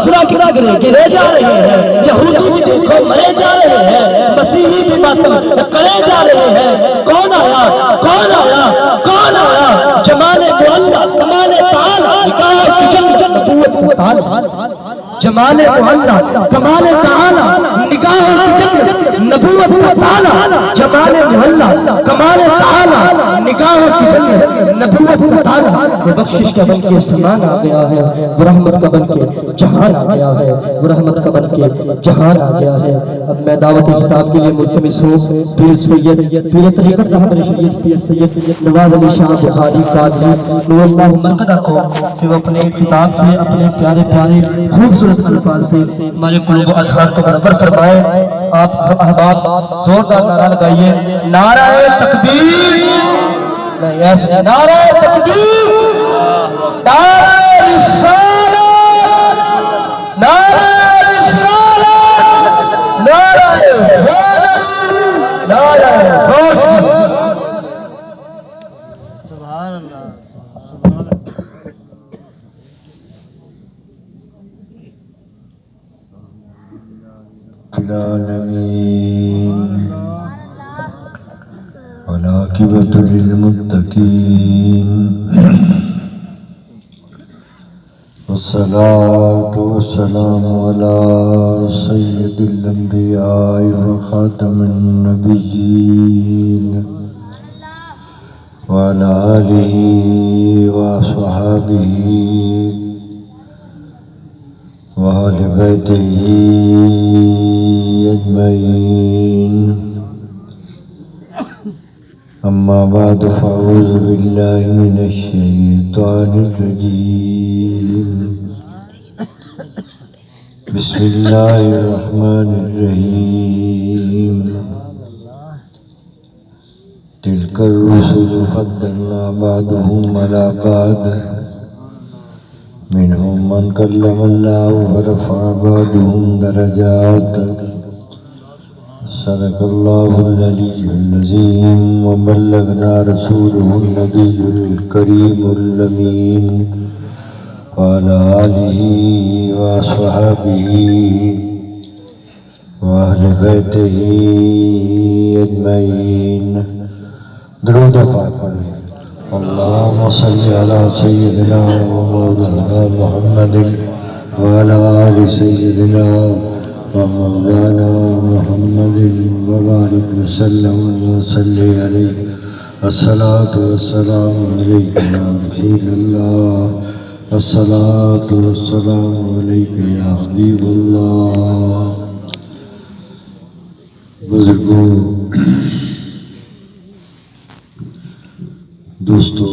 مسئلہ گرے جا رہے ہیں، یہودی بھی دیکھو مرے جا رہے ہیں، مسیحی بھی ماتم کرے جا رہے ہیں۔ کون آیا کون آیا کون آیا؟ جمال معلّہ کمال تعالی نکاح کی جنگ نبوت کا تعالی، جمال معلّہ کمال تعالی نگاہ کی جنگ نبوت کا تعالی، جمال معلّہ کمال تعالی نگاہ کی جنگ نبوت کا تعالی۔ وہ بخشش کا بن کے سامان آ گیا ہے، وہ رحمت کا بن کے جہان آ گیا ہے، وہ رحمت کا بن کے جہان آ گیا ہے۔ اب میں دعوت خطاب کے لیے ملتمس ہوں پیر سید پیر طریقت رحمت شریف پیر سید نواز علی شاہ بخاری قادری نور اللہ مرقدہ کو کہ وہ اپنے خطاب سے اپنے پیارے پیارے خوبصورت الفاظ سے ہمارے قلوب و اذہان کو منور فرمائے۔ آپ احباب زوردار نعرہ لگائیے، نعرہ تکبیر، نہیں ایسے نعرہ تکبیر، نعرہ رسالت، نعرہ رسالت، نعرہ حیدر، نعرہ غوث۔ سبحان اللہ العالمین والعاقبۃ للمتقین والصلاة والسلام علی سید الانبیاء وخاتم النبیین وعلی آلہ وصحبہ وآل بیتہ اجمعین، اما بعد فاعوذ باللہ من الشیطان الرجیم، بسم اللہ الرحمن الرحیم، تلک الرسل فضلنا بعضهم علی بعض، منهم من کلم اللہ ورفع بعضهم درجات، صدق اللہ العلی العظیم وبلغنا رسوله النبی الکریم الامین وعلی آلہ وصحبہ وأہل بیتہ اجمعین۔ درود پاک پڑھیں۔ اللہم صلی علی سیدنا ومولانا محمد وعلی آل سیدنا ومولانا محمد وبارک وسلم وصلی علیہ۔ الصلاة والسلام علیک یا رسول اللہ، الصلاة والسلام علیک یا حبیب اللہ۔ بزرگوں، دوستو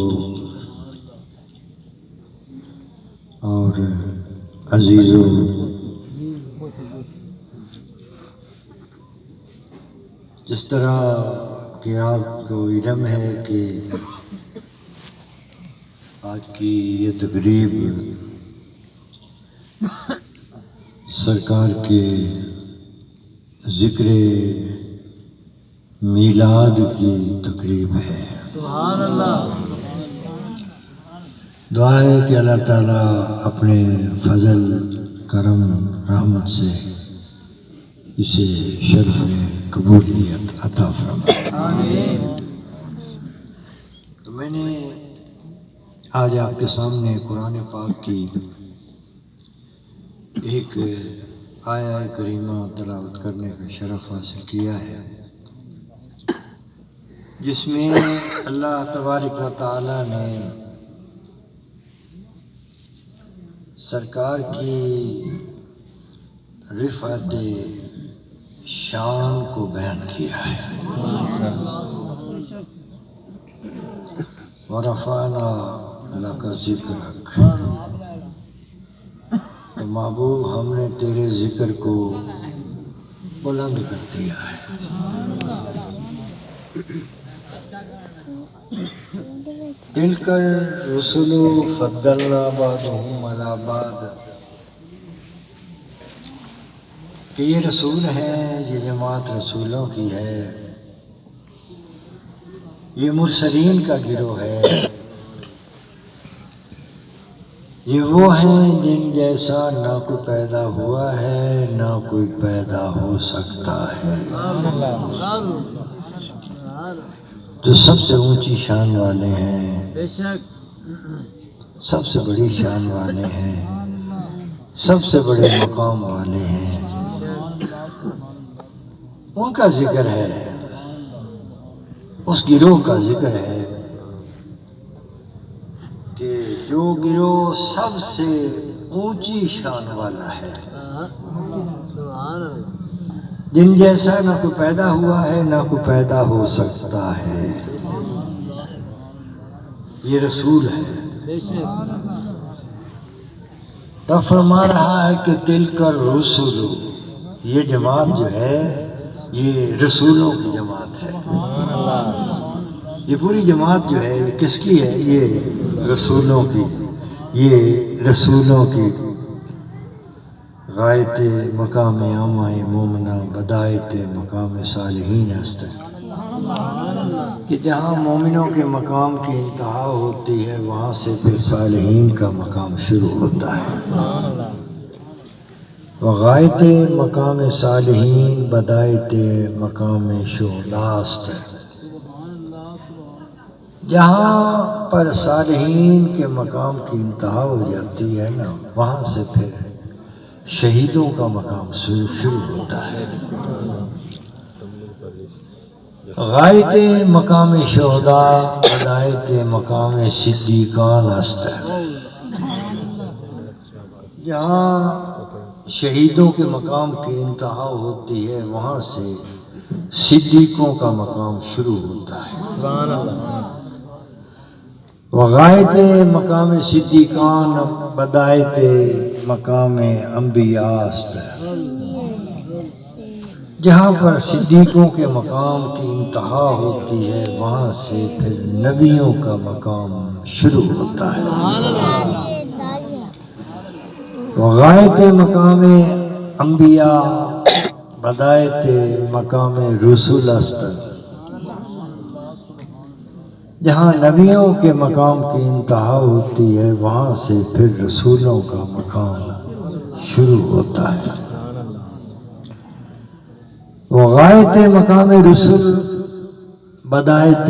اور عزیزوں، جس طرح کہ آپ کو علم ہے کہ آج کی یہ تقریب سرکار کے ذکر میلاد کی تقریب ہے۔ سبحان اللہ۔ دعا ہے کہ اللہ تعالیٰ اپنے فضل کرم رحمت سے اسے شرف قبولیت عطا فرمائے۔ آمین۔ تو میں نے آج آپ کے سامنے قرآن پاک کی ایک آیہ کریمہ تلاوت کرنے کا شرف حاصل کیا ہے، جس میں اللہ تبارک و تعالی نے سرکار کی رفعت شان کو بیان کیا ہے۔ وَرَفَعْنَا لَكَ ذِكْرَكَ، تو محبوب ہم نے تیرے ذکر کو بلند کر دیا ہے۔ تِلْكَ الرُّسُلُ فَضَّلْنَا بَعْضَهُمْ عَلَى بَعْضٍ، کہ یہ رسول ہیں، یہ جماعت رسولوں کی ہے، یہ مرسلین کا گروہ ہے، یہ وہ ہیں جن جیسا نہ کوئی پیدا ہوا ہے نہ کوئی پیدا ہو سکتا ہے، جو سب سے اونچی شان والے ہیں، بے شک سب سے بڑی شان والے ہیں، سب سے بڑے مقام والے ہیں، ان کا ذکر ہے، اس گروہ کا ذکر ہے کہ جو گروہ سب سے اونچی شان والا ہے، سبحان اللہ جن جیسا نہ کوئی پیدا ہوا ہے نہ کوئی پیدا ہو سکتا ہے، یہ رسول ہے۔ بے شک تو فرما رہا ہے کہ تل کر رسول، یہ جماعت جو ہے یہ رسولوں کی جماعت ہے، یہ پوری جماعت جو ہے یہ کس کی ہے؟ یہ رسولوں کی، یہ رسولوں کی غایت مقام عامہ مومنہ بدایت مقام صالحین است، کہ جہاں مومنوں کے مقام کی انتہا ہوتی ہے وہاں سے پھر صالحین کا مقام شروع ہوتا ہے۔ وغایت مقام صالحین بدایت مقام شہداء است، جہاں پر صالحین کے مقام کی انتہا ہو جاتی ہے نا وہاں سے پھر شہیدوں کا مقام شروع ہوتا ہے۔ غایت مقام شہداء بدایت مقام صدیقان است، جہاں شہیدوں کے مقام کی انتہا ہوتی ہے وہاں سے صدیقوں کا مقام شروع ہوتا ہے۔ وغایت مقام صدیقان بدایت مقام انبیاء است، جہاں پر صدیقوں کے مقام کی انتہا ہوتی ہے وہاں سے پھر نبیوں کا مقام شروع ہوتا ہے۔ وغایت مقام انبیاء بدایت مقام رسول است، جہاں نبیوں کے مقام کی انتہا ہوتی ہے وہاں سے پھر رسولوں کا مقام شروع ہوتا ہے۔ وغایت مقام رسول بدایت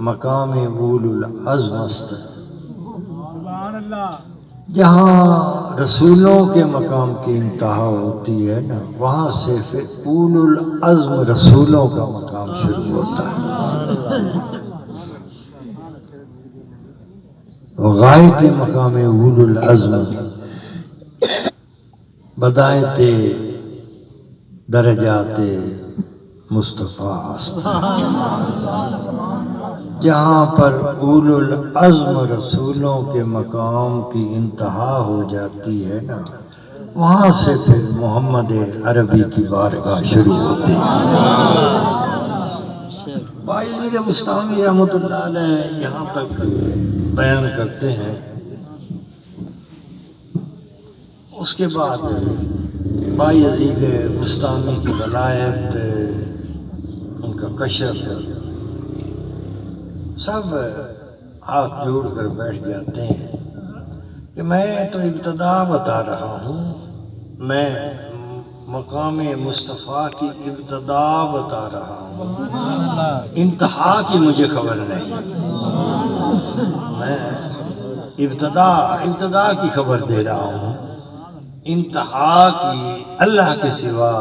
مقام اولو العزم است، جہاں رسولوں کے مقام کی انتہا ہوتی ہے نا وہاں سے پھر اولو العزم رسولوں کا مقام شروع ہوتا ہے۔ وغایت مقام اولو العزم بدایت درجات مصطفیٰ است، جہاں پر اولو العزم رسولوں کے مقام کی انتہا ہو جاتی ہے نا وہاں سے پھر محمد عربی کی بارگاہ شروع ہوتی ہے۔ بائی بستامی رحمۃ اللہ علیہ یہاں تک بیان کرتے ہیں، اس کے بعد بائی عزیز بستامی کی ولایت، ان کا کشف، سب ہاتھ جوڑ کر بیٹھ جاتے ہیں کہ میں تو ابتدا بتا رہا ہوں، میں مقام مصطفیٰ کی ابتدا بتا رہا ہوں، انتہا کی مجھے خبر نہیں، میں ابتدا کی خبر دے رہا ہوں، انتہا کی اللہ کے سوا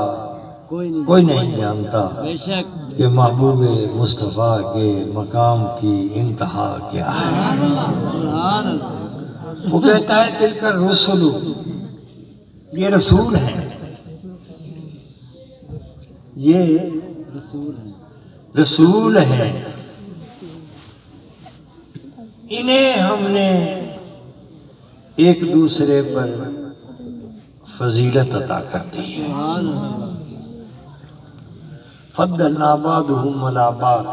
کوئی نہیں جانتا کہ محبوب مصطفیٰ کے مقام کی انتہا کیا ہے۔ وہ کہتا ہے تل کر رسول، یہ رسول ہیں، یہ رسول ہیں، انہیں ہم نے ایک دوسرے پر فضیلت عطا کر دی ہے۔ فضلنا بعضهم علی بعض،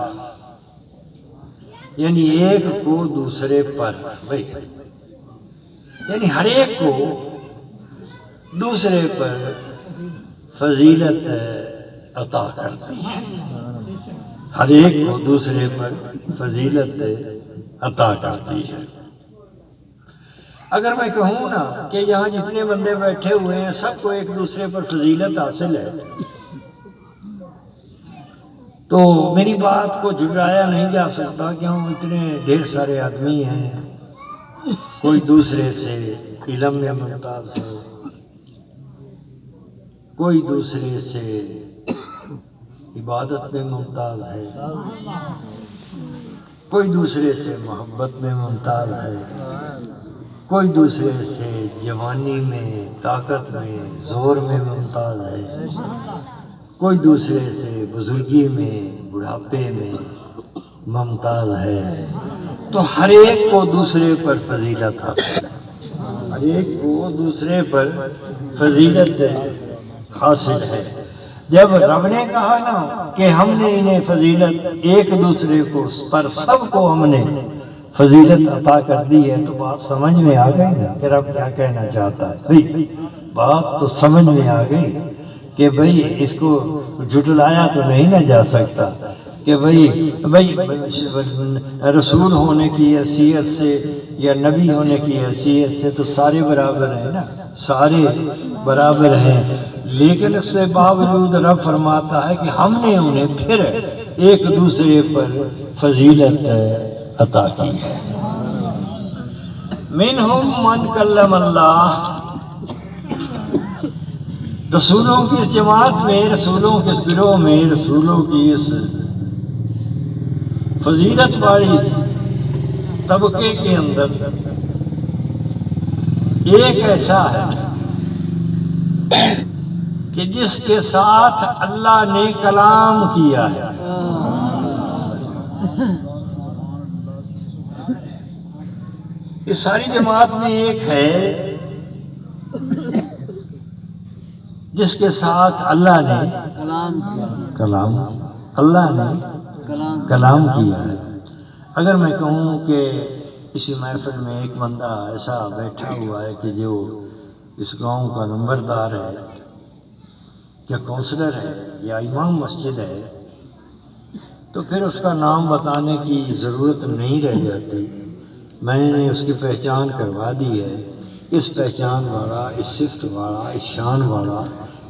یعنی ایک کو دوسرے پر، یعنی ہر ایک کو دوسرے پر فضیلت عطا کر دی ہے، ہر ایک کو دوسرے پر فضیلت عطا کر دی ہے۔ اگر میں کہوں نا کہ یہاں جتنے بندے بیٹھے ہوئے ہیں سب کو ایک دوسرے پر فضیلت حاصل ہے تو میری بات کو جھٹلایا نہیں جا سکتا کہ ہم اتنے ڈھیر سارے آدمی ہیں، کوئی دوسرے سے علم میں ممتاز ہے، کوئی دوسرے سے عبادت میں ممتاز ہے، کوئی دوسرے سے محبت میں ممتاز ہے، کوئی دوسرے سے جوانی میں، طاقت میں، زور میں ممتاز ہے، کوئی دوسرے سے بزرگی میں، بڑھاپے میں ممتاز ہے۔ تو ہر ایک کو دوسرے پر فضیلت حاصل ہے، ہر ایک کو دوسرے پر فضیلت حاصل ہے۔ جب رب نے کہا نا کہ ہم نے انہیں فضیلت ایک دوسرے کو پر سب کو ہم نے فضیلت عطا کر دی ہے تو بات سمجھ میں آ گئی نا کہ رب کیا کہنا چاہتا ہے۔ بھئی بات تو سمجھ میں آ گئی کہ بھئی اس کو جھٹلایا تو نہیں نہ جا سکتا کہ بھئی رسول ہونے کی حیثیت سے یا نبی ہونے کی حیثیت سے تو سارے برابر ہیں نا، سارے برابر ہیں، لیکن اس سے باوجود رب فرماتا ہے کہ ہم نے انہیں پھر ایک دوسرے پر فضیلت عطا کی ہے۔ منہم من کلم اللہ، رسولوں کی اس جماعت میں، رسولوں کے اس گروہ میں، رسولوں کی اس فضیلت والی طبقے کے اندر ایک ایسا ہے کہ جس کے ساتھ اللہ نے کلام کیا ہے۔ اس ساری جماعت میں ایک ہے جس کے ساتھ اللہ نے کلام اللہ نے کلام کیا ہے۔ اگر میں کہوں کہ اسی محفل میں ایک بندہ ایسا بیٹھا ہوا ہے کہ جو اس گاؤں کا نمبردار ہے یا کونسلر ہے یا امام مسجد ہے تو پھر اس کا نام بتانے کی ضرورت نہیں رہ جاتی، میں نے اس کی پہچان کروا دی ہے۔ اس پہچان والا، اس صفت والا، اس شان والا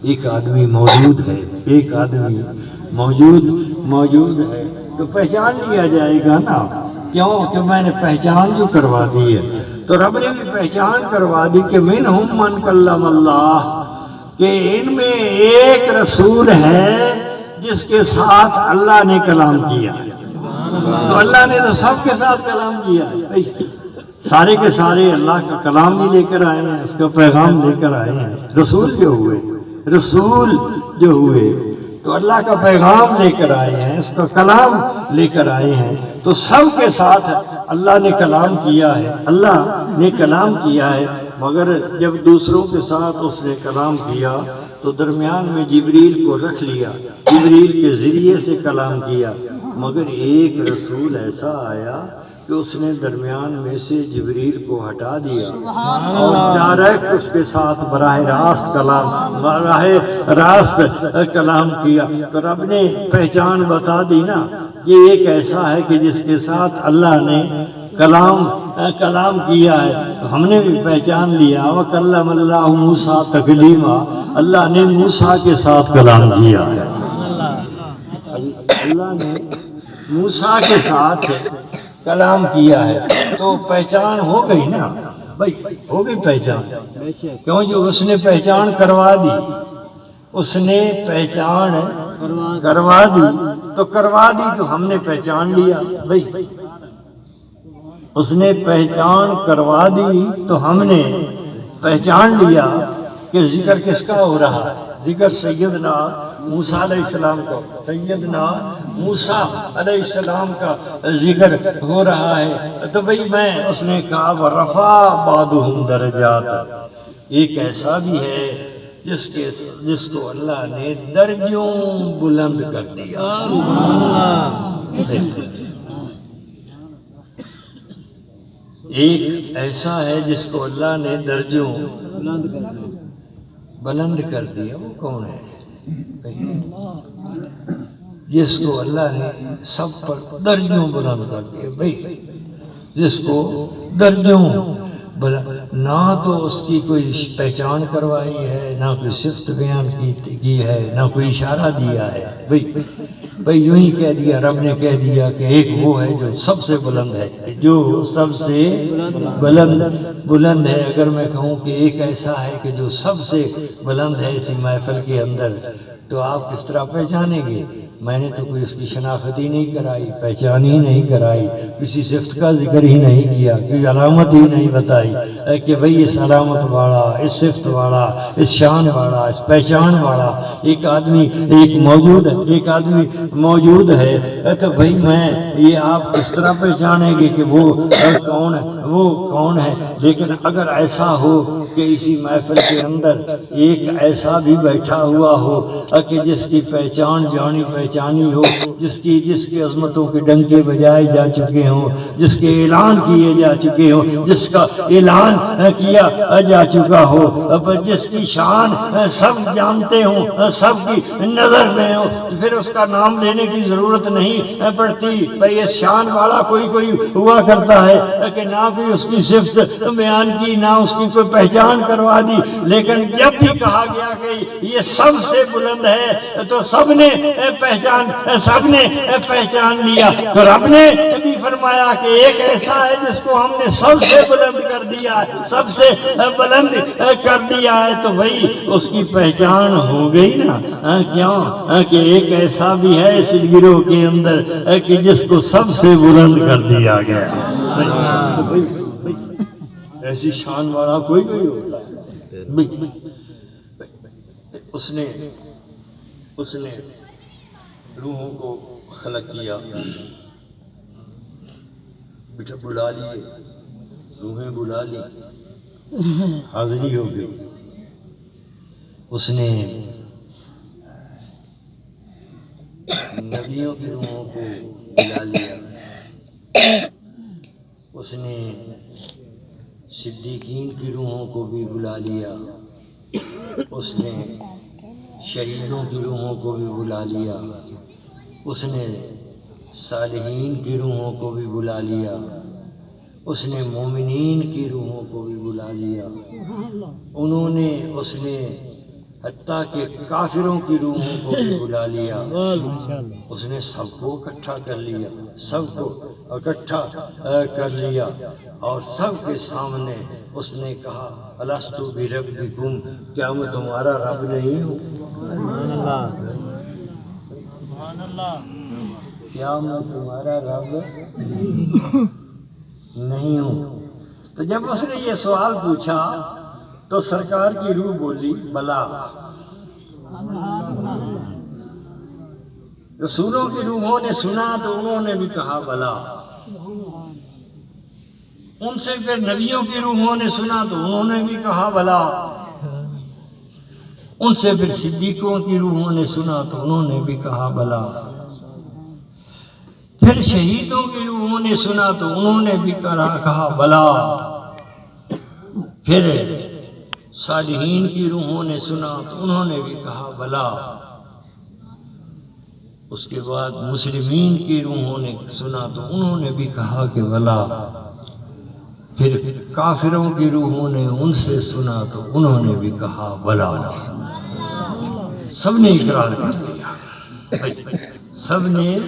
ایک آدمی موجود ہے، ایک آدمی موجود ہے تو پہچان لیا جائے گا نا، کیوں کہ میں نے پہچان جو کروا دی ہے تو رب نے بھی پہچان کروا دی کہ منہم من کلم اللہ، کہ ان میں ایک رسول ہے جس کے ساتھ اللہ نے کلام کیا۔ تو اللہ نے تو سب کے ساتھ کلام کیا ہے، سارے کے سارے اللہ کا کلام بھی لے کر آئے ہیں، اس کا پیغام لے کر آئے ہیں۔ رسول جو ہوئے تو اللہ کا پیغام لے کر آئے ہیں، اس کا کلام لے کر آئے ہیں، تو سب کے ساتھ اللہ نے کلام کیا ہے، اللہ نے کلام کیا ہے۔ مگر جب دوسروں کے ساتھ اس نے کلام کیا تو درمیان میں جبریل کو رکھ لیا، جبریل کے ذریعے سے کلام کیا، مگر ایک رسول ایسا آیا کہ اس نے درمیان میں سے جبریل کو ہٹا دیا اور ڈائریکٹ اس کے ساتھ براہ راست کلام کیا۔ تو رب نے پہچان بتا دی نا، یہ ایک ایسا ہے کہ جس کے ساتھ اللہ نے کلام کیا ہے، تو ہم نے بھی پہچان لیا۔ وَكَلَّمَ اللَّهُ مُوسَىٰ تَكْلِيمًا، اللہ نے موسیٰ کے ساتھ کلام کیا ہے، اللہ نے موسیٰ کے ساتھ کلام کیا ہے۔ تو پہچان ہو گئی نا بھائی، ہو گئی پہچان، کیوں جو اس نے پہچان کروا دی، اس نے پہچان کروا دی تو ہم نے پہچان لیا بھائی، اس نے پہچان کروا دی تو ہم نے پہچان لیا کہ ذکر کس کا ہو رہا ہے، ذکر سیدنا موسیٰ علیہ السلام کا، سیدنا موسیٰ علیہ السلام کا ذکر ہو رہا ہے۔ تو بھئی میں اس نے کہا وَرَفَعَ بَعْضُهُمْ دَرَجَاتٍ، ایک ایسا بھی ہے جس کو اللہ نے درجوں بلند کر دیا۔ ایک ایسا ہے جس کو اللہ نے درجوں بلند کر دیا، وہ کون ہے؟ جس کو اللہ نے سب پر درجوں بلند کر دیا بھائی، جس کو درجوں نہ تو اس کی کوئی پہچان کروائی ہے، نہ کوئی صفت بیان کی ہے، نہ کوئی اشارہ دیا ہے. بھئی یوں ہی کہہ دیا، رب نے کہہ دیا کہ ایک وہ ہے جو سب سے بلند ہے، جو سب سے بلند ہے. اگر میں کہوں کہ ایک ایسا ہے کہ جو سب سے بلند ہے اسی محفل کے اندر، تو آپ کس طرح پہچانیں گے؟ میں نے تو کوئی اس کی شناخت ہی نہیں کرائی، پہچان ہی نہیں کرائی، کسی صفت کا ذکر ہی نہیں کیا، کوئی علامت ہی نہیں بتائی کہ بھئی اس علامت والا، اس صفت والا، اس شان والا، اس پہچان والا ایک آدمی ایک آدمی موجود ہے. تو بھئی میں یہ آپ کس طرح پہچانیں گے کہ وہ کون ہے؟ لیکن اگر ایسا ہو کہ اسی محفل کے اندر ایک ایسا بھی بیٹھا ہوا ہو کہ جس کی پہچان جانی پہچانی ہو، جس کی عظمتوں کے ڈنکے بجائے جا چکے ہوں، جس کے اعلان کیے جا چکے ہوں، جس کا اعلان کیا جا چکا ہو، جس کی شان سب جانتے ہوں، سب کی نظر میں ہو، تو پھر اس کا نام لینے کی ضرورت نہیں پڑتی. بھئی اس شان والا کوئی ہوا کرتا ہے کہ نہ کوئی اس کی صفت بیان کی، نہ اس کی کوئی پہچان کروا دی. لیکن جب بھی کہا گیا کہ یہ سب سے بلند ہے تو سب نے پہچان لیا. تو رب نے بھی فرمایا کہ ایک ایسا ہے جس کو ہم نے سب سے بلند کر دیا ہے، سب سے بلند کر دیا ہے. تو بھئی اس کی پہچان ہو گئی نا. کیوں کہ ایک ایسا بھی ہے اس گروہ کے اندر کہ جس کو سب سے بلند کر دیا گیا. ایسی شان والا کوئی ہوتا ہے. اس نے روحوں کو خلق کیا، بیٹا بلا لیے، روحیں بلا لی، حاضری ہو گئی. اس نے نبیوں کی روحوں کو بلا لیا، اس نے صدیقین کی روحوں کو بھی بلا لیا، اس نے شہیدوں کی روحوں کو بھی بلا لیا، اس نے صالحین کی روحوں کو بھی بلا لیا، اس نے مومنین کی روحوں کو بھی بلا لیا. اس نے حتیٰ کہ کافروں کی روحوں کو بھی بلا لیا. اس نے سب کو اکٹھا کر لیا، سب کو اکٹھا کر لیا، اور سب کے سامنے اس نے کہا الست بربکم، کیا میں تمہارا رب نہیں ہوں؟ کیا میں تمہارا رب نہیں ہوں؟ تو جب اس نے یہ سوال پوچھا تو سرکار کی روح بولی بلا. رسولوں کی روحوں نے سنا تو انہوں نے بھی کہا بلا. ان سے پھر نبیوں کی روحوں نے سنا تو انہوں نے بھی کہا بلا. ان سے پھر صدیقوں کی روحوں نے سنا تو انہوں نے بھی کہا بلا. پھر شہیدوں کی روحوں نے سنا تو انہوں نے بھی کہا بلا. پھر صالحین کی روحوں نے سنا تو انہوں نے بھی کہا بلا. اس کے بعد مسلمین کی روحوں نے سنا تو انہوں نے بھی کہا کہ بلا. پھر کافروں کی روحوں نے ان سے سنا تو انہوں نے بھی کہا بلا. سب نے اقرار کر لیا، سب نے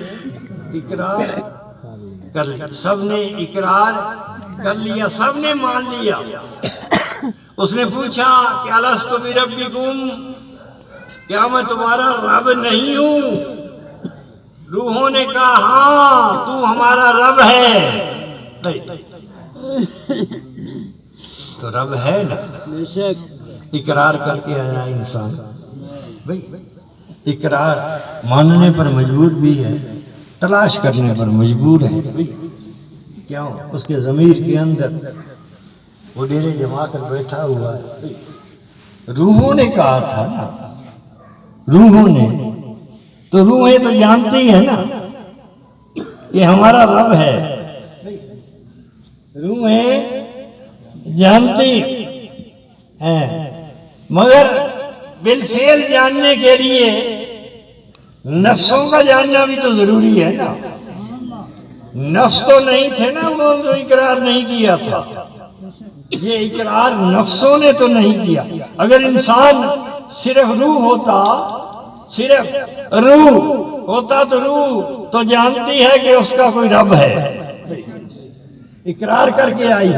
اقرار کر لیا، سب نے اقرار کر لیا، سب نے مان لیا. اس نے پوچھا کہ الست بربکم، کیا میں تمہارا رب نہیں ہوں؟ روحوں نے کہا ہاں تو ہمارا رب ہے. تو رب ہے نا، اقرار کر کے آیا انسان. بھئی اقرار ماننے پر مجبور بھی ہے، تلاش کرنے پر مجبور ہے. کیوں؟ اس کے ضمیر کے اندر وہ ڈیرے جما کر بیٹھا ہوا ہے. روحوں نے کہا تھا نا، روحوں نے تو روحیں تو جانتی ہیں نا کہ ہمارا رب ہے. روحیں جانتی ہیں، مگر بالفعل جاننے کے لیے نفسوں کا جاننا بھی تو ضروری ہے نا. نفس تو نہیں تھے نا، انہوں نے تو اقرار نہیں کیا تھا. یہ اقرار نفسوں نے تو نہیں کیا. اگر انسان صرف روح ہوتا تو روح تو جانتی ہے کہ اس کا کوئی رب ہے. اقرار کر کے آئی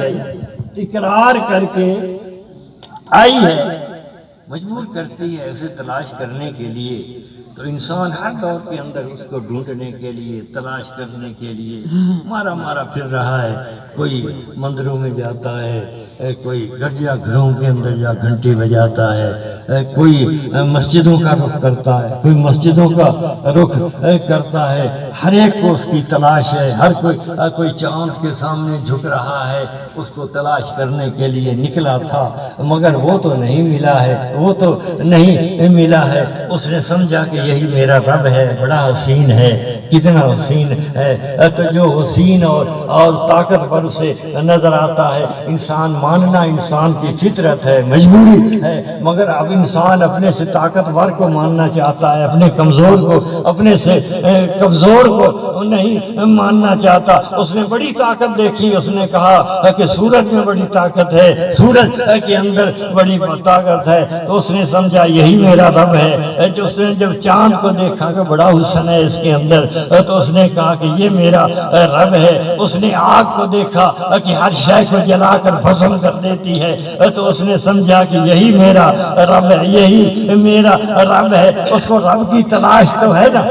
ہے مجبور کرتی ہے اسے تلاش کرنے کے لیے. تو انسان ہر دور کے اندر اس کو ڈھونڈنے کے لیے تلاش کرنے کے لیے مارا پھر رہا ہے. کوئی مندروں میں جاتا ہے، کوئی گرجا گھروں کے اندر جا گھنٹی بجاتا ہے، کوئی مسجدوں کا رخ کرتا ہے، کوئی مسجدوں کا رخ کرتا ہے. ہر ایک کو اس کی تلاش ہے. ہر کوئی چاند کے سامنے جھک رہا ہے، اس کو تلاش کرنے کے لیے نکلا تھا، مگر وہ تو نہیں ملا ہے. اس نے سمجھا کہ یہی میرا رب ہے. بڑا حسین ہے، کتنا حسین ہے. تو جو حسین اور طاقتور اسے نظر آتا ہے، انسان ماننا انسان کی فطرت ہے، مجبوری ہے. مگر اب انسان اپنے سے طاقتور کو ماننا چاہتا ہے، اپنے کمزور کو نہیں ماننا چاہتا. اس نے بڑی طاقت دیکھی. اس نے کہا کہ سورج میں بڑی طاقت ہے، سورج کے اندر بڑی طاقت ہے. تو اس نے سمجھا یہی میرا رب ہے. اس نے جب چاند کو دیکھا کہ بڑا حسن ہے اس کے اندر، تو اس نے کہا کہ یہ میرا رب ہے. اس نے آگ کو دیکھا کہ ہر شے کو جلا کر بھسم کر دیتی ہے، تو اس نے سمجھا کہ یہی میرا رب ہے. اس کو رب کی تلاش تو ہے نا،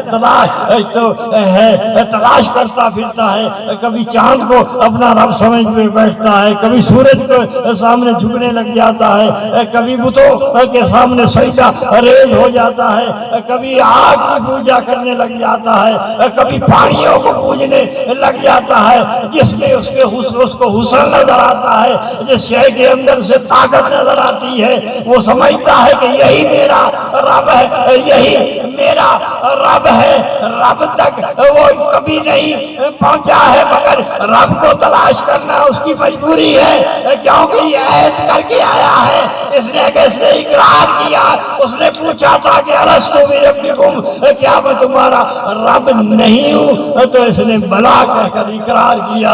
تلاش کرتا پھرتا ہے. کبھی چاند کو اپنا رب سمجھ میں بیٹھتا ہے، کبھی سورج کے سامنے جھکنے لگ جاتا ہے، کبھی بتوں کے سامنے سجدہ ریز ہو جاتا ہے، کبھی آگ کی پوجا کرنے لگ جاتا ہے، کبھی پہاڑیوں کو پوجنے لگ جاتا ہے. جس میں اس کو حسن نظر آتا ہے، جس شے کے اندر سے طاقت نظر آتی ہے، وہ سمجھتا ہے کہ یہی میرا رب ہے. رب تک وہ کبھی نہیں پہنچا ہے، مگر رب کو تلاش کرنا اس کی مجبوری ہے، کیونکہ یہ عہد کر کے آیا ہے. اس نے اقرار کیا. اس نے پوچھا تھا کہ الستو بربکم، کیا میں تمہارا رب نہیں ہوں؟ تو اس نے بلا کہہ کر اقرار کیا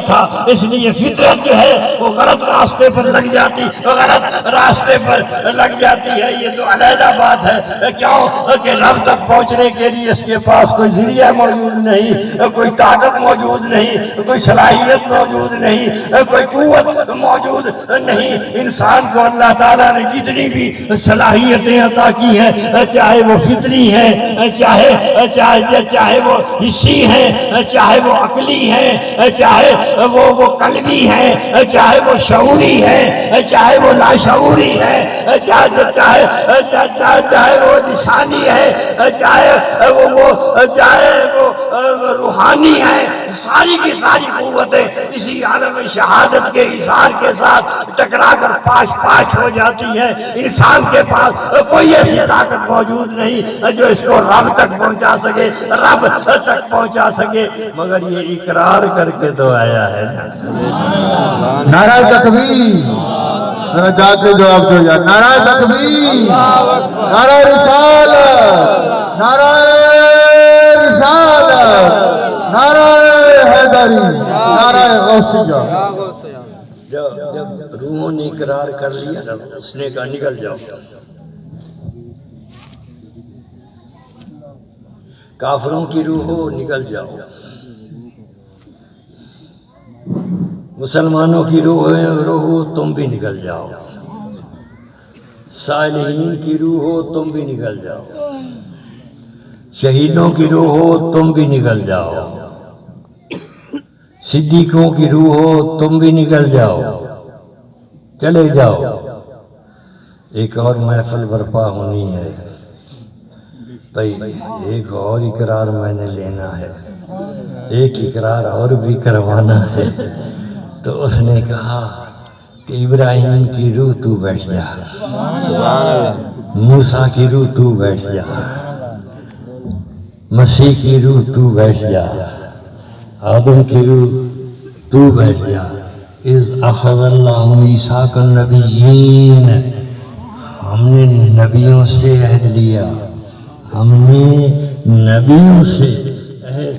تھا. اس لیے فطرت جو ہے وہ غلط راستے پر لگ جاتی ہے. یہ تو علیحدہ بات ہے. کیوں کہ رب تک پہنچنے کے لیے اس کے پاس کوئی ذریعہ موجود نہیں، کوئی طاقت موجود نہیں، کوئی صلاحیت موجود نہیں، کوئی قوت موجود نہیں. انسان کو اللہ تعالیٰ نے جتنی بھی صلاحیتیں عطا کی ہیں، چاہے وہ فطری ہیں، چاہے وہ حسی ہیں، چاہے وہ عقلی ہیں، چاہے وہ قلبی ہیں، چاہے وہ شعوری ہیں، چاہے وہ لاشعوری ہیں، چاہے وہ لسانی ہے، چاہے وہ روحانی ہے. ساری کی ساری قوتیں اسی عالم شہادت کے اظہار کے ساتھ ٹکرا کر پاش ہو جاتی ہے. انسان کے پاس کوئی ایسی طاقت موجود نہیں جو اس کو رب تک پہنچا سکے. مگر یہ اقرار کر کے تو آیا ہے نا. نعرہ تکبیر، ذرا جا کے جواب دو یار. نعرہ تکبیر، نعرہ رسالت، نعرہ حیدری، نعرہ غوثیہ. جب روحوں نے اقرار کر لیا نا، اس نے کہا نکل جاؤ. کافروں کی روحوں نکل جاؤ، مسلمانوں کی روحوں تم بھی نکل جاؤ، صالحین کی روحوں تم بھی نکل جاؤ، شہیدوں کی روحوں تم بھی نکل جاؤ، صدیقوں کی روحوں تم بھی نکل جاؤ. چلے جاؤ. ایک اور محفل برپا ہونی ہے بھائی، ایک اور اقرار میں نے لینا ہے، ایک اقرار اور بھی کروانا ہے. تو اس نے کہا کہ ابراہیم کی روح تو بیٹھ جا، موسیٰ کی روح تو بیٹھ جا، مسیح کی روح تو بیٹھ جا، آدم کی روح تو بیٹھ جا. اذ اخذ اللہ میثاق النبیین، ہم نے نبیوں سے عہد لیا، ہم نے نبیوں سے عہد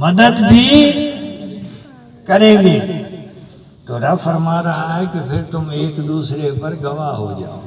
مدد بھی کریں گے، تو رب فرما رہا ہے کہ پھر تم ایک دوسرے پر گواہ ہو جاؤ۔